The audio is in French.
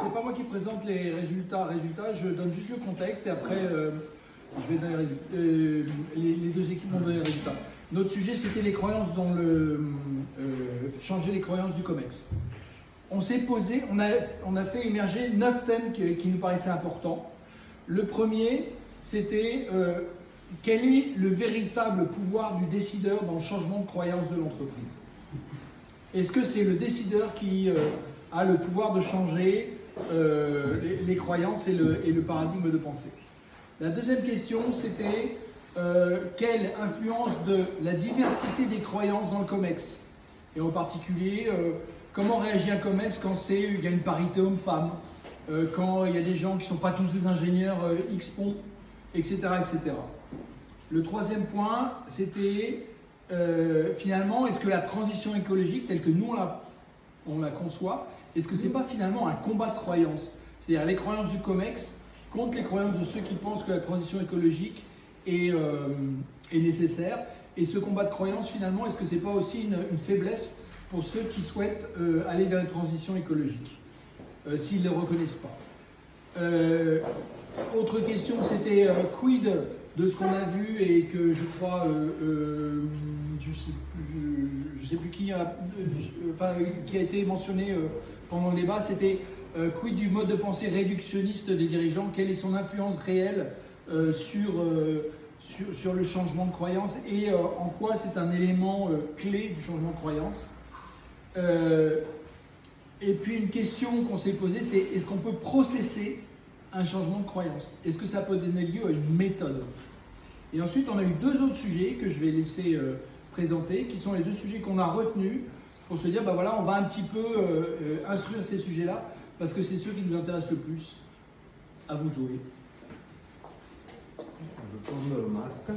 c'est pas moi qui présente les résultats. Je donne juste le contexte et après je vais donner les deux équipes vont donner les résultats. Notre sujet, c'était les croyances dans changer les croyances du COMEX. On s'est posé, on a fait émerger 9 thèmes qui nous paraissaient importants. Le premier, c'était quel est le véritable pouvoir du décideur dans le changement de croyance de l'entreprise? Est-ce que c'est le décideur qui a le pouvoir de changer les croyances et le paradigme de pensée? La deuxième question, c'était quelle influence de la diversité des croyances dans le COMEX? Et en particulier, comment réagit un COMEX quand il y a une parité homme-femme, quand il y a des gens qui ne sont pas tous des ingénieurs XPON, etc., etc. Le troisième point, c'était finalement, est-ce que la transition écologique, telle que nous on la conçoit, est-ce que ce n'est pas finalement un combat de croyances? C'est-à-dire les croyances du COMEX contre les croyances de ceux qui pensent que la transition écologique est nécessaire. Et ce combat de croyances, finalement, est-ce que ce n'est pas aussi une faiblesse pour ceux qui souhaitent aller vers une transition écologique, s'ils ne le reconnaissent pas? Autre question, c'était quid de ce qu'on a vu et que je crois, je sais plus qui a été mentionné pendant le débat, c'était quid du mode de pensée réductionniste des dirigeants, quelle est son influence réelle sur le changement de croyance et en quoi c'est un élément clé du changement de croyance. Et puis une question qu'on s'est posée, c'est est-ce qu'on peut processer un changement de croyance? Est-ce que ça peut donner lieu à une méthode? Et ensuite, on a eu 2 autres sujets que je vais laisser présenter, qui sont les 2 sujets qu'on a retenus pour se dire, bah voilà, on va un petit peu instruire ces sujets-là, parce que c'est ceux qui nous intéressent le plus. À vous de jouer. Je tourne le masque.